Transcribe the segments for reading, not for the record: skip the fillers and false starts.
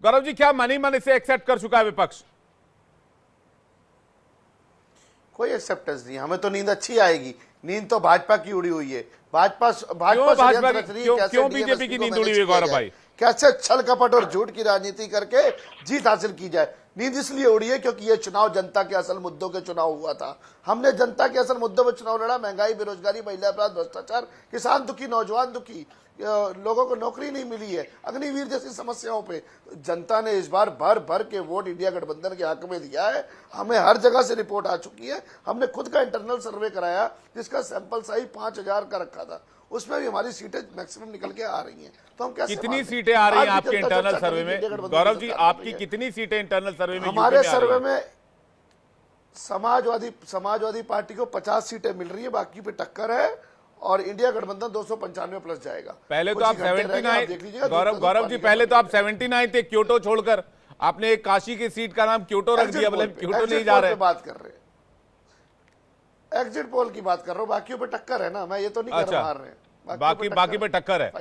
गौरव जी, क्या मन ही मन इसे एक्सेप्ट कर चुका है विपक्ष? कोई एक्सेप्टेंस नहीं, हमें तो नींद अच्छी आएगी। नींद तो भाजपा की उड़ी हुई है। क्यों भाजपा की, कैसे क्यों DMSP बीजेपी की को नींद मैनेज उड़ी हुई है किया गौरव जाए, भाई? कैसे छल कपट और झूठ की राजनीति करके जीत हासिल की जाए। नींद इसलिए उड़ी है क्योंकि ये चुनाव जनता के असल मुद्दों के चुनाव हुआ था। हमने जनता के असल मुद्दों पर चुनाव लड़ा। महंगाई, बेरोजगारी, महिला अपराध, भ्रष्टाचार, किसान दुखी, नौजवान दुखी, लोगों को नौकरी नहीं मिली है, अग्निवीर जैसी समस्याओं पे जनता ने इस बार भर भर के वोट इंडिया गठबंधन के हक में दिया है। हमें हर जगह से रिपोर्ट आ चुकी है। हमने खुद का इंटरनल सर्वे कराया जिसका सैंपल साइज 5000 का रखा था, उसमें भी हमारी सीटें मैक्सिमम निकल के आ रही हैं। तो हम कैसे कितनी सीटें आ रही हैं आपके इंटरनल सर्वे में? गौरव जी, आपकी कितनी सीटें इंटरनल सर्वे में? हमारे सर्वे में समाजवादी पार्टी को 50 सीटें मिल रही है, बाकी पे टक्कर है और इंडिया गठबंधन 295 प्लस जाएगा। पहले तो आप 79, गौरव जी, पहले तो आप 79 थे क्योटो छोड़कर। आपने एक काशी की सीट का नाम क्योटो रख दिया, मतलब क्योटो नहीं जा रहे। बात कर रहे हैं, एग्जिट पोल की बात कर रहा हूँ, बाकियों पे टक्कर है ना। मैं ये तो नहीं कह रहा हार रहे हैं, बाकी पे टक्कर है।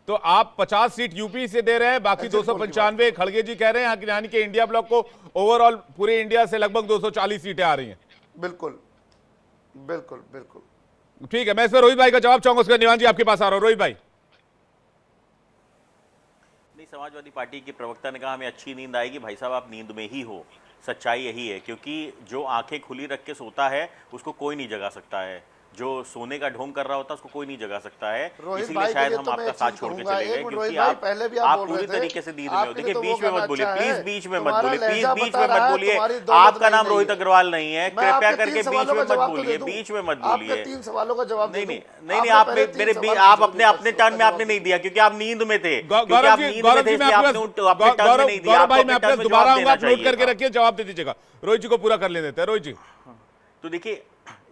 तो आप 50 सीट यूपी से दे रहे हैं, बाकी 295 खड़गे जी कह रहे हैं, यानी कि इंडिया ब्लॉक को ओवरऑल पूरे इंडिया से लगभग 240 सीटें आ रही हैं। बिल्कुल बिल्कुल बिल्कुल ठीक है, मैं इसमें रोहित भाई का जवाब चाहूंगा, उसके निवान जी आपके पास आ रहा हूं। रोहित भाई। नहीं, समाजवादी पार्टी के प्रवक्ता ने कहा हमें अच्छी नींद आएगी। भाई साहब, आप नींद में ही हो। सच्चाई यही है, क्योंकि जो आंखें खुली रख के सोता है उसको कोई नहीं जगा सकता है। जो सोने का ढोंग कर रहा होता है उसको कोई नहीं जगा सकता है। इसीलिए शायद हम आपका साथ छोड़ के चले गए, क्योंकि आप पूरी तरीके से नींद में हो। देखिए, बीच में मत बोलिए प्लीज, बीच में मत बोलिए प्लीज, बीच में मत बोलिए। आपका नाम रोहित अग्रवाल नहीं है, कृपया करके बीच में मत बोलिए, बीच में मत बोलिए। 3 सवालों का जवाब नहीं नहीं नहीं, आप अपने टर्न में आपने नहीं दिया, क्योंकि आप नींद में थे। गौरव जी, मैं आपके दोबारा आऊंगा, आप नोट करके रखिए, जवाब दे दीजिएगा। रोहित जी को पूरा कर लेने देते हैं। रोहित जी, तो देखिए,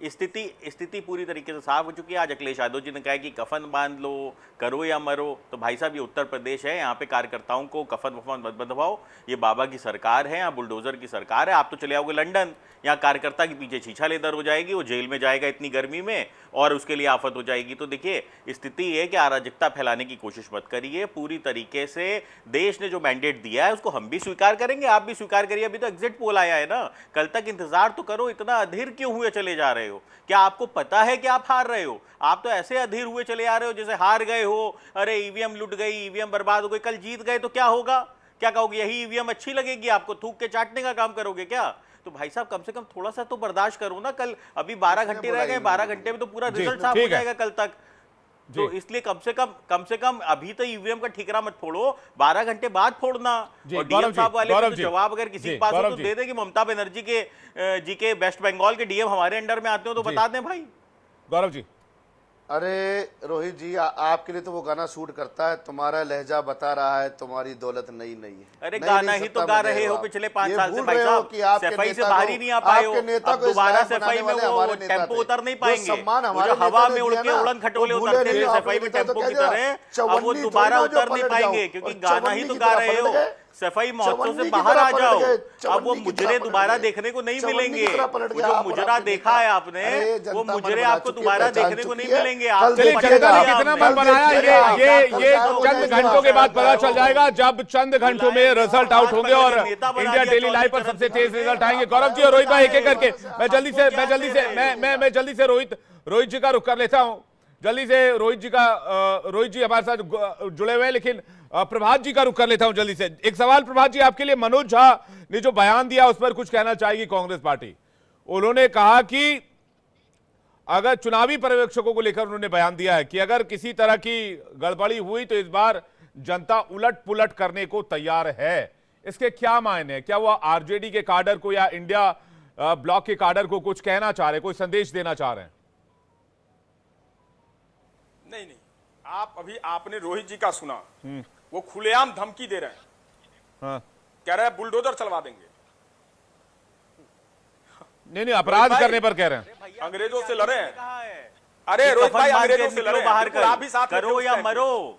स्थिति पूरी तरीके से साफ हो चुकी है। आज अखिलेश यादव जी ने कहा कि कफन बांध लो, करो या मरो। तो भाई साहब, ये उत्तर प्रदेश है, यहाँ पे कार्यकर्ताओं को कफन वफन मत बंधवाओ। ये बाबा की सरकार है, यहाँ बुलडोजर की सरकार है। आप तो चले आओगे लंदन, यहाँ कार्यकर्ता के पीछे छीछा लेदर हो जाएगी, वो जेल में जाएगा इतनी गर्मी में, और उसके लिए आफत हो जाएगी। तो देखिए, स्थिति है कि अराजकता फैलाने की कोशिश मत करिए। पूरी तरीके से देश ने जो मैंडेट दिया है उसको हम भी स्वीकार करेंगे, आप भी स्वीकार करिए। अभी तो एग्जिट पोल आया है ना, कल तक इंतजार तो करो। इतना अधीर क्यों हुए चले जा रहे हो? क्या आपको पता है कि आप हार रहे हो? आप तो ऐसे अधीर हुए चले आ रहे हो जैसे हार गए हो। अरे ईवीएम लुट गई, ईवीएम बर्बाद हो गई। कल जीत गए तो क्या होगा? क्या कहोगे, यही ईवीएम अच्छी लगेगी आपको? थूक के चाटने का काम करोगे क्या? तो भाई साहब, कम से कम थोड़ा सा तो बर्दाश्त करो ना। कल अभी 12 घंटे रह गए, 12 घंटे में तो पूरा रिजल्ट साफ हो जाएगा कल तक। तो इसलिए कम से कम अभी तो ईवीएम का ठिकरा मत फोड़ो, 12 घंटे बाद फोड़ना। और डीएम साहब वाले तो जवाब अगर किसी के पास हो तो दे दे कि ममता बनर्जी के वेस्ट बंगाल के डीएम हमारे अंडर में आते हो तो बता दें भाई। गौरव जी। अरे रोहित जी, आपके लिए तो वो गाना सूट करता है, तुम्हारा लहजा बता रहा है तुम्हारी दौलत नई नई है। अरे गाना ही तो गा रहे हो पिछले 5 साल से भाई साहब। सफाई से बाहर ही नहीं आ पाए हो। अब दोबारा सफाई में वो टेम्पो उतर नहीं पाएंगे। जो हवा में उड़ के उड़न खटोले उतरते थे सफाई में टेम्पो की तरह, अब वो दोबारा उतर नहीं पाएंगे, क्योंकि गाना ही तो गा रहे हो। सफाई महोत्सव से बाहर आ जाओ। अब वो मुजरे दोबारा देखने को नहीं मिलेंगे। वो जो मुजरा देखा है आपने, वो मुजरे आपको दोबारा देखने को नहीं मिलेंगे। कितना मन बनाया, ये चंद घंटों के बाद पता चल जाएगा, जब चंद घंटों में रिजल्ट आउट होंगे और इंडिया डेली लाइव पर सबसे तेज रिजल्ट आएंगे। गौरव जी और रोहित भाई एक एक करके मैं जल्दी से रोहित जी का रुख कर लेता हूं। जल्दी से रोहित जी हमारे साथ जुड़े हुए हैं, लेकिन प्रभात जी का रुख कर लेता हूं जल्दी से। एक सवाल प्रभात जी आपके लिए, मनोज झा ने जो बयान दिया उस पर कुछ कहना चाहेगी कांग्रेस पार्टी? उन्होंने कहा कि अगर चुनावी पर्यवेक्षकों को लेकर उन्होंने बयान दिया है कि अगर किसी तरह की गड़बड़ी हुई तो इस बार जनता उलट पुलट करने को तैयार है। इसके क्या मायने हैं? क्या वो आरजेडी के काडर को या इंडिया ब्लॉक के काडर को कुछ कहना चाह रहे, कोई संदेश देना चाह रहे हैं? नहीं, आप अभी आपने रोहित जी का सुना, वो खुलेआम धमकी दे रहे हैं। हाँ। कह रहे हैं बुलडोजर चलवा देंगे। नहीं, अपराध करने पर कह रहे हैं। अंग्रेजों से लड़े हैं। अरे रोहित भाई, अंग्रेजों से लड़े, बाहर आप भी साथ करो या मरो।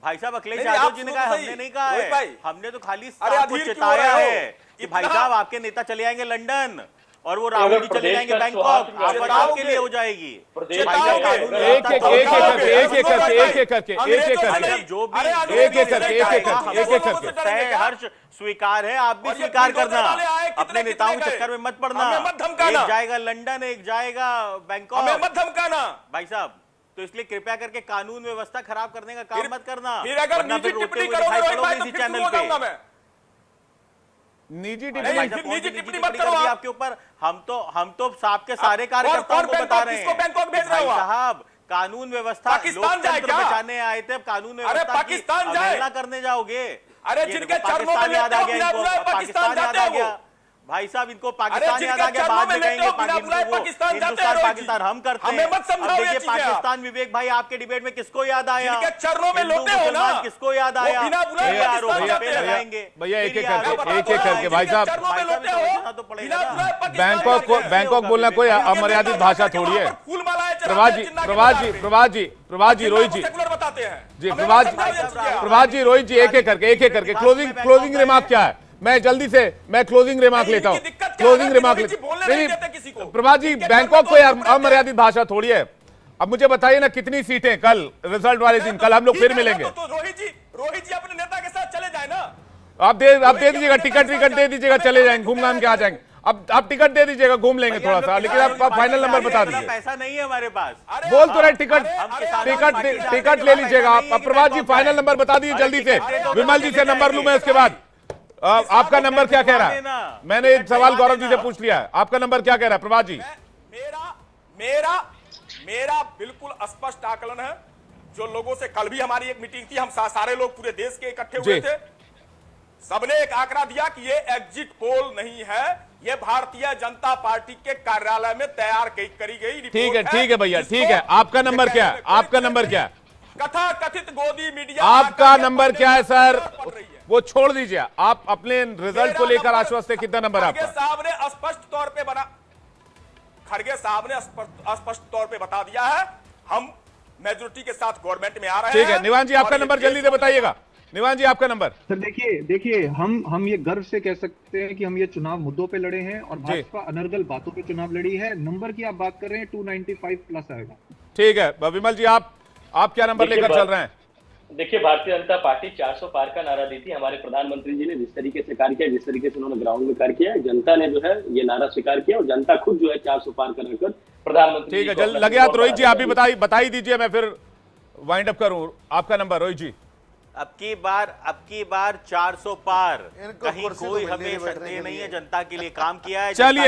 भाई साहब, अखिलेश यादव जी ने कहा, हमने नहीं कहा है। हमने तो खाली आपको चेताया है कि भाई साहब आपके नेता चले आएंगे लंदन। और वो राहुल जी चले जाएंगे बैंकॉक, आपके लिए हो जाएगी। एक एक करके हर्ष स्वीकार है, आप भी स्वीकार करना, अपने नेताओं के चक्कर में मत पड़ना। एक जाएगा लंदन, एक जाएगा बैंकॉक, हमें मत धमकाना भाई साहब। तो इसलिए कृपया करके कानून व्यवस्था खराब करने का काम मत करना, फिर अगर वरना निजी फिर रोते टिप्पणी हुए करोगे दिखाई रोहित भाई पड़ोगे तो इसी फिर चैनल शुरू हो पे। जाऊंगा मैं। निजी भाई साहब, कौन सी निजी निजी टिप्पणी टिप्पणी मत करो कर दी आप। आपके ऊपर? हम तो आपके सारे कार्यकर्ताओं को बता रहे किसको हैं बैंकॉक भेज रहे हो भाई आप? साहब, कानून व्यवस्था, पाकिस्तान जाए लोकतंत्र क्या? बचाने आए थे, कानून व्यवस्था की पाकिस्तान जाए? अवहेलना करने जाओगे? अरे ये जिनके देखो, चरणों में पाकिस्तान याद लेटे आ हो, गया बिना इनको, बुलाए पाकिस्तान पाकिस्तान याद जाते आ हो। गया भाई साहब, इनको अरे पाकिस्तान याद आ जिनके गया, चरणों बाद में में लेटे कहेंगे हो, बिना बुलाए पाकिस्तान जाते हो, रोहित जी। पाकिस्तान हम करते हमें हैं। मत समझाओ अब ये देखिए चीजें आप। पाकिस्तान विवेक भाई आपके डिबेट में किसको याद आया? जिनके चरणों में हिंदू लोटे हो ना, मुसलमान किसको याद वो आया? बिना बुलाए ये पाकिस्तान आरोप जाते पे हैं। लगाएंगे। भैया, एक फिर एक ये आरोप करके, पे एक एक करके, भाई साहब, चरणों में लोटे भाई साहब, हो, तो पड़ेगा बिना ना। बुलाए पाकिस्तान बैंकॉक जाते हैं। बैंकॉक बोलना कोई अमर्यादित भाषा थोड़ी है। प्रभात जी रोहित जी बताते हैं जी, प्रभात जी रोहित जी, एक एक करके क्लोजिंग रिमार्क क्या है? मैं जल्दी से क्लोजिंग रिमार्क लेता हूँ, क्लोजिंग रिमार्क नहीं। प्रभात जी, बैंकॉक कोई अमर्यादित भाषा थोड़ी है। अब मुझे बताइए ना, कितनी सीटें कल रिजल्ट वाले दिन? कल हम लोग फिर मिलेंगे। तो रोहित जी अपने नेता के साथ चले जाए ना। आप दे दीजिएगा, टिकट दे दीजिएगा, चले जाएंगे, घूम घाम के आ जाएंगे। अब आप टिकट दे दीजिएगा, घूम लेंगे थोड़ा सा, लेकिन आप फाइनल नंबर बता दीजिए। पैसा नहीं है हमारे पास। बोल तो रहे, टिकट ले लीजिएगा आप। प्रभात जी, फाइनल नंबर बता दीजिए जल्दी से। विमल जी से नंबर लूं मैं उसके बाद। आपका नंबर क्या कह रहा है? मैंने एक सवाल गौरव जी से पूछ लिया है, आपका नंबर क्या कह रहा है प्रभात जी? मेरा बिल्कुल स्पष्ट आकलन है। जो लोगों से कल भी हमारी एक मीटिंग थी, हम सारे लोग पूरे देश के इकट्ठे हुए थे, सबने एक आंकड़ा दिया कि ये एग्जिट पोल नहीं है, ये भारतीय जनता पार्टी के कार्यालय में तैयार करी गई रिपोर्ट है। ठीक है भैया, ठीक है। आपका नंबर क्या है? आपका नंबर क्या है? कथा कथित गोदी मीडिया। आपका नंबर क्या है सर? वो छोड़ दीजिए, आप अपने रिजल्ट को लेकर आश्वस्त है। कितना नंबर आपका? खड़गे साहब ने स्पष्ट तौर पे बता दिया है, हम मेजोरिटी के साथ गवर्नमेंट में आ रहे हैं। ठीक है, निवान जी आपका नंबर जल्दी से बताइएगा। निवान जी आपका नंबर। सर देखिए हम ये गर्व से कह सकते हैं कि हम ये चुनाव मुद्दों पे लड़े हैं और भाजपा अनर्गल बातों पे चुनाव लड़ी है। नंबर की आप बात कर रहे हैं, 295 प्लस आएगा। ठीक है, विमल जी आप क्या नंबर लेकर चल रहे हैं? देखिए, भारतीय जनता पार्टी 400 पार का नारा दी थी। हमारे प्रधानमंत्री जी ने जिस तरीके से कार्य किया, जिस तरीके से उन्होंने ग्राउंड में कार्य किया, जनता ने जो है ये नारा स्वीकार किया और जनता खुद जो है 400 पार कर प्रधानमंत्री। ठीक है, जल्द लगे हाथ। रोहित जी आप भी बता ही दीजिए, मैं फिर वाइंड अप करूं। आपका नंबर रोहित जी? अब की बार 400 पार। इनको कहीं कुर्सी तो कोई मिलनी हमें है बैठने शर्तें के नहीं लिए। है, जनता के लिए काम किया है। चलिए।